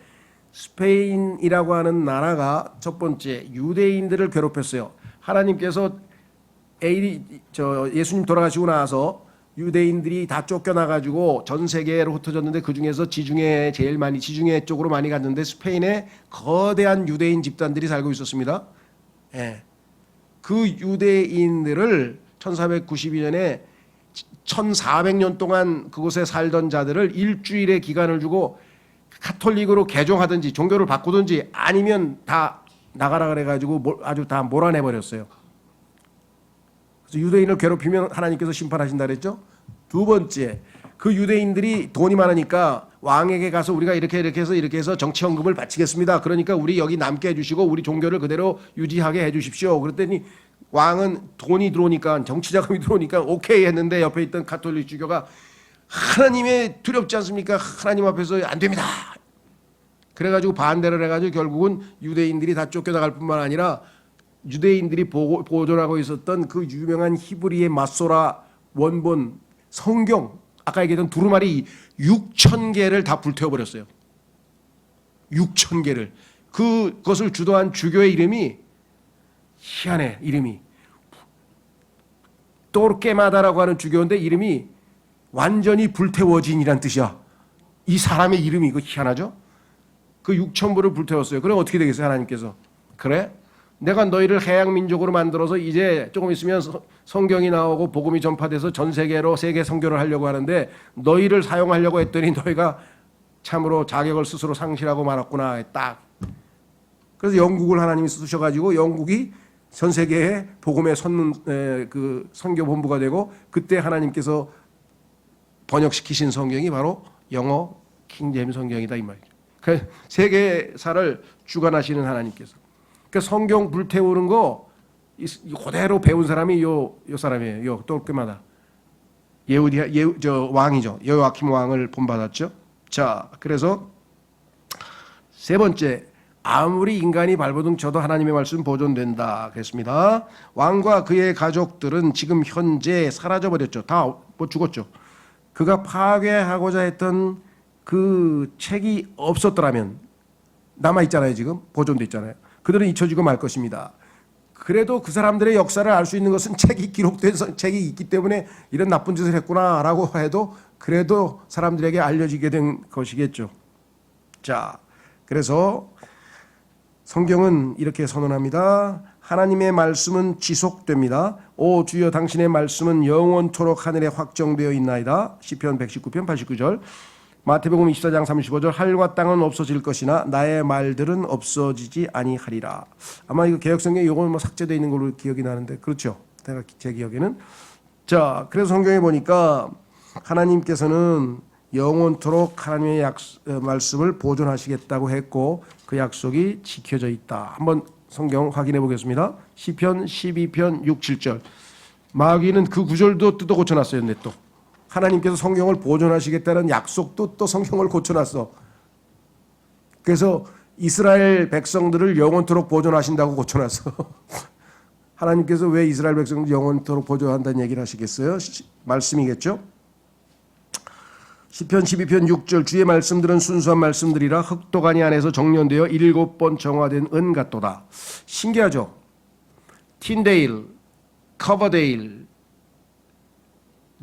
Speaker 1: 스페인이라고 하는 나라가 첫 번째 유대인들을 괴롭혔어요. 하나님께서 예수님 돌아가시고 나서 유대인들이 다 쫓겨나가지고 전 세계로 흩어졌는데 그 중에서 지중해 쪽으로 많이 갔는데 스페인에 거대한 유대인 집단들이 살고 있었습니다. 예. 그 유대인들을 1492년에 1400년 동안 그곳에 살던 자들을 일주일의 기간을 주고 카톨릭으로 개종하든지 종교를 바꾸든지 아니면 다 나가라 그래가지고 아주 다 몰아내버렸어요. 그래서 유대인을 괴롭히면 하나님께서 심판하신다 그랬죠. 두 번째, 그 유대인들이 돈이 많으니까 왕에게 가서 우리가 이렇게 해서 정치헌금을 바치겠습니다. 그러니까 우리 여기 남게 해주시고 우리 종교를 그대로 유지하게 해주십시오. 그랬더니 왕은 돈이 들어오니까 정치자금이 들어오니까 오케이 했는데 옆에 있던 가톨릭 주교가 하나님의 두렵지 않습니까? 하나님 앞에서 안 됩니다. 그래가지고 반대를 해가지고 결국은 유대인들이 다 쫓겨나갈 뿐만 아니라 유대인들이 보존하고 있었던 그 유명한 히브리의 마소라 원본 성경 아까 얘기했던 두루마리 6,000개를 다 불태워버렸어요. 6,000개를. 그것을 주도한 주교의 이름이 희한해. 이름이 또르케마다라고 하는 주교인데 이름이 완전히 불태워진이란 뜻이야. 이 사람의 이름이 이거 희한하죠? 그 6,000부를 불태웠어요. 그럼 어떻게 되겠어요? 하나님께서 그래? 내가 너희를 해양 민족으로 만들어서 이제 조금 있으면 성경이 나오고 복음이 전파돼서 전 세계로 세계 선교를 하려고 하는데 너희를 사용하려고 했더니 너희가 참으로 자격을 스스로 상실하고 말았구나. 딱. 그래서 영국을 하나님이 쓰셔가지고 영국이 전 세계에 복음의 그 선교 본부가 되고 그때 하나님께서 번역시키신 성경이 바로 영어 킹제임스 성경이다 이 말이죠. 그 세계사를 주관하시는 하나님께서. 그 성경 불태우는 거 그대로 배운 사람이 요 사람이에요. 요 또르케마다. 왕이죠. 여호아킴 왕을 본받았죠. 자, 그래서 세 번째, 아무리 인간이 발버둥 쳐도 하나님의 말씀 보존된다. 그랬습니다. 왕과 그의 가족들은 지금 현재 사라져버렸죠. 다 죽었죠. 그가 파괴하고자 했던 그 책이 없었더라면 남아있잖아요. 지금 보존돼 있잖아요. 그들은 잊혀지고 말 것입니다. 그래도 그 사람들의 역사를 알 수 있는 것은 책이 기록된 책이 있기 때문에 이런 나쁜 짓을 했구나라고 해도 그래도 사람들에게 알려지게 된 것이겠죠. 자, 그래서 성경은 이렇게 선언합니다. 하나님의 말씀은 지속됩니다. 오 주여 당신의 말씀은 영원토록 하늘에 확정되어 있나이다. 시편 119편 89절. 마태복음 24장 35절. 하늘과 땅은 없어질 것이나 나의 말들은 없어지지 아니하리라. 아마 이거 개혁성경에 이거 삭제되어 있는 걸로 기억이 나는데 그렇죠. 제가 제 기억에는. 자, 그래서 성경에 보니까 하나님께서는 영원토록 하나님의 말씀을 보존하시겠다고 했고 그 약속이 지켜져 있다. 한번 성경 확인해 보겠습니다. 시편 12편 6, 7절. 마귀는 그 구절도 뜯어 고쳐놨어요. 또 하나님께서 성경을 보존하시겠다는 약속도 또 성경을 고쳐놨어. 그래서 이스라엘 백성들을 영원토록 보존하신다고 고쳐놨어. 하나님께서 왜 이스라엘 백성을 영원토록 보존한다는 얘기를 하시겠어요? 말씀이겠죠? 시편 12편 6절 주의 말씀들은 순수한 말씀들이라 흑도가니 안에서 정련되어 7번 정화된 은 같도다. 신기하죠? 틴데일, 커버데일,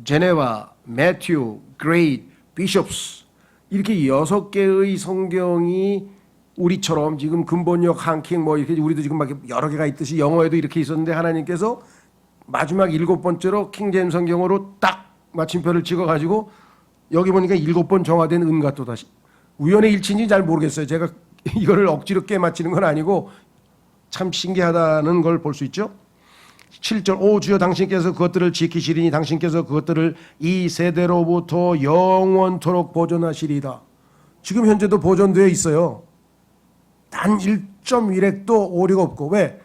Speaker 1: 제네바, 매튜, 그레이트, 비숍스 이렇게 6개의 성경이 우리처럼 지금 근본역, 한킹 뭐 이렇게 우리도 지금 막 여러 개가 있듯이 영어에도 이렇게 있었는데 하나님께서 마지막 7번째로 킹제임스 성경으로 딱 마침표를 찍어가지고 여기 보니까 7번 정화된 은 같도다. 우연의 일치인지 잘 모르겠어요. 제가 이거를 억지로 깨맞히는 건 아니고 참 신기하다는 걸 볼 수 있죠. 7절 오 주여 당신께서 그것들을 지키시리니 당신께서 그것들을 이 세대로부터 영원토록 보존하시리이다. 지금 현재도 보존되어 있어요. 단 1.1핵도 오류가 없고. 왜?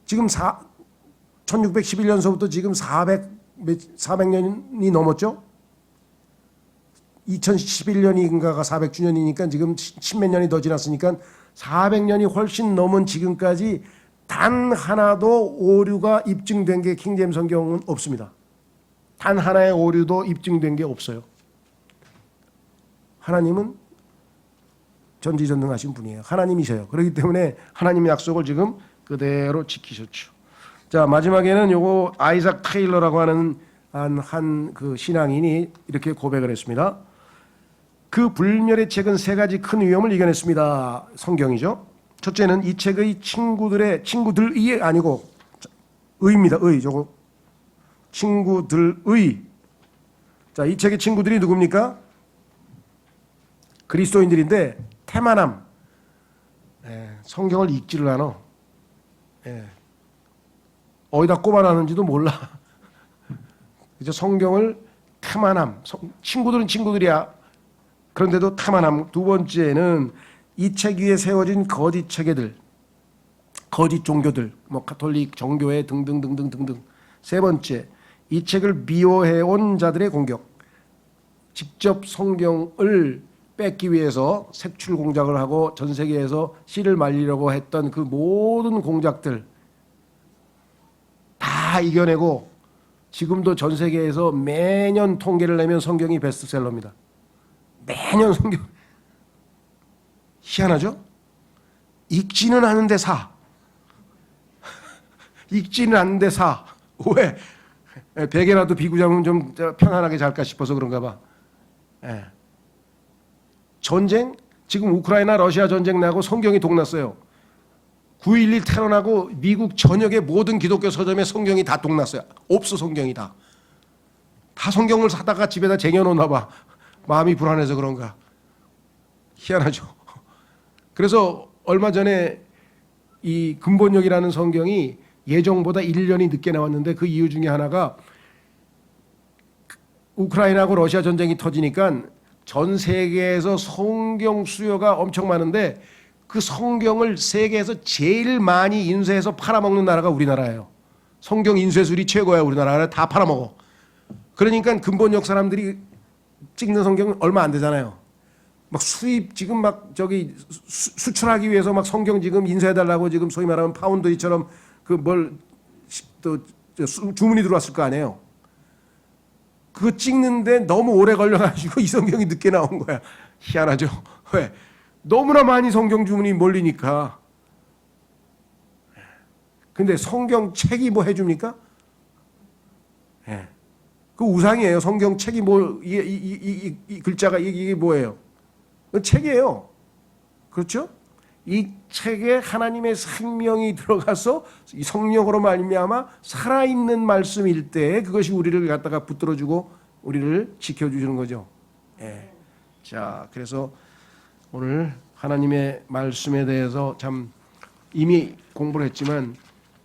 Speaker 1: 지금 1611년서부터 지금 400년이 넘었죠. 2011년인가가 400주년이니까 지금 10몇 년이 더 지났으니까 400년이 훨씬 넘은 지금까지 단 하나도 오류가 입증된 게 킹제임스 성경은 없습니다. 단 하나의 오류도 입증된 게 없어요. 하나님은 전지전능하신 분이에요. 하나님이셔요. 그렇기 때문에 하나님의 약속을 지금 그대로 지키셨죠. 자, 마지막에는 요거 아이작 테일러라고 하는 한 그 신앙인이 이렇게 고백을 했습니다. 그 불멸의 책은 3가지 큰 위험을 이겨냈습니다. 성경이죠. 첫째는 이 책의 친구들이 아니고 의입니다. 의. 저거 친구들의. 자, 이 책의 친구들이 누굽니까? 그리스도인들인데 태만함. 성경을 읽지를 않아. 어디다 꼽아놨는지도 몰라. 그죠? 성경을 태만함. 친구들은 친구들이야. 그런데도 태만함. 두 번째는 이 책 위에 세워진 거짓 체계들, 거짓 종교들, 뭐 가톨릭, 정교회 등등등등등등. 세 번째, 이 책을 미워해온 자들의 공격. 직접 성경을 뺏기 위해서 색출 공작을 하고 전 세계에서 씨를 말리려고 했던 그 모든 공작들 다 이겨내고 지금도 전 세계에서 매년 통계를 내면 성경이 베스트셀러입니다. 매년 성경. 희한하죠? 읽지는 않는데 사. 읽지는 않는데 사. 왜? 베개라도 비고 자면 좀 편안하게 잘까 싶어서 그런가 봐. 전쟁? 지금 우크라이나 러시아 전쟁 나고 성경이 동났어요. 9.11 테러 나고 미국 전역의 모든 기독교 서점에 성경이 다 동났어요. 없어 성경이 다. 다 성경을 사다가 집에다 쟁여놓나 봐. 마음이 불안해서 그런가. 희한하죠. 그래서 얼마 전에 이 근본역이라는 성경이 예정보다 1년이 늦게 나왔는데 그 이유 중에 하나가 우크라이나하고 러시아 전쟁이 터지니까 전 세계에서 성경 수요가 엄청 많은데 그 성경을 세계에서 제일 많이 인쇄해서 팔아먹는 나라가 우리나라예요. 성경 인쇄술이 최고야. 우리나라는 다 팔아먹어. 그러니까 근본역 사람들이 찍는 성경은 얼마 안 되잖아요. 막 수입 지금 막 저기 수출하기 위해서 막 성경 지금 인쇄해달라고 지금 소위 말하면 파운드리처럼 그 뭘 또 주문이 들어왔을 거 아니에요. 그거 찍는데 너무 오래 걸려가지고 이 성경이 늦게 나온 거야. 희한하죠. 왜? 너무나 많이 성경 주문이 몰리니까. 근데 성경 책이 뭐 해줍니까? 그 우상이에요. 성경 책이 뭐, 이 글자가 이게 뭐예요? 책이에요. 그렇죠? 이 책에 하나님의 생명이 들어가서 이 성령으로 말미암아 살아있는 말씀일 때 그것이 우리를 갖다가 붙들어주고 우리를 지켜주시는 거죠. 자, 그래서 오늘 하나님의 말씀에 대해서 참 이미 공부를 했지만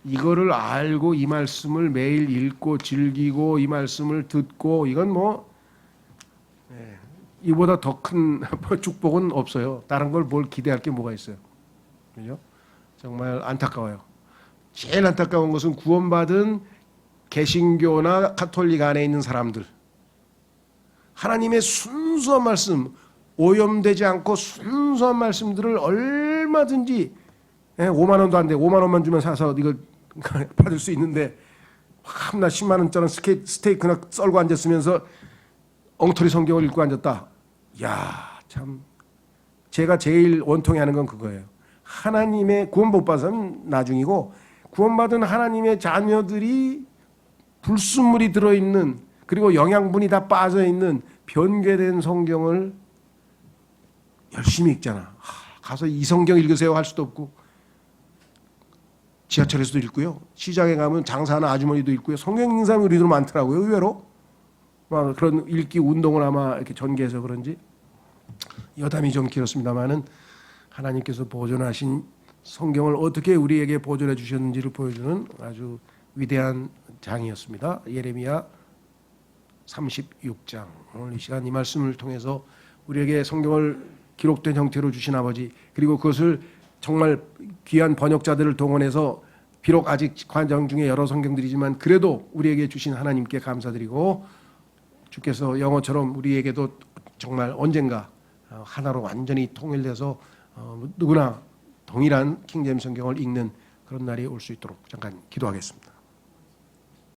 Speaker 1: 이거를 알고 이 말씀을 매일 읽고 즐기고 이 말씀을 듣고 이건 뭐 이보다 더 큰 축복은 없어요. 다른 걸 뭘 기대할 게 뭐가 있어요. 그죠? 정말 안타까워요. 제일 안타까운 것은 구원받은 개신교나 가톨릭 안에 있는 사람들. 하나님의 순수한 말씀, 오염되지 않고 순수한 말씀들을 얼마든지 5만 원도 안 돼. 5만 원만 주면 사서 이걸 받을 수 있는데 나 10만 원짜리 스테이크나 썰고 앉았으면서 엉터리 성경을 읽고 앉았다. 야, 참 제가 제일 원통해 하는 건 그거예요. 하나님의 구원 못 받은 사람은 나중이고 구원받은 하나님의 자녀들이 불순물이 들어있는 그리고 영양분이 다 빠져있는 변개된 성경을 열심히 읽잖아. 가서 이 성경 읽으세요 할 수도 없고 지하철에서도 읽고요. 시장에 가면 장사하는 아주머니도 읽고요. 성경 읽는 사람이 우리도 많더라고요. 의외로. 막 그런 읽기 운동을 아마 이렇게 전개해서 그런지 여담이 좀 길었습니다만은 하나님께서 보존하신 성경을 어떻게 우리에게 보존해 주셨는지를 보여주는 아주 위대한 장이었습니다. 예레미야 36장. 오늘 이 시간 이 말씀을 통해서 우리에게 성경을 기록된 형태로 주신 아버지 그리고 그것을 정말 귀한 번역자들을 동원해서 비록 아직 관정 중에 여러 성경들이지만 그래도 우리에게 주신 하나님께 감사드리고 주께서 영어처럼 우리에게도 정말 언젠가 하나로 완전히 통일돼서 누구나 동일한 킹제임스 성경을 읽는 그런 날이 올 수 있도록 잠깐 기도하겠습니다.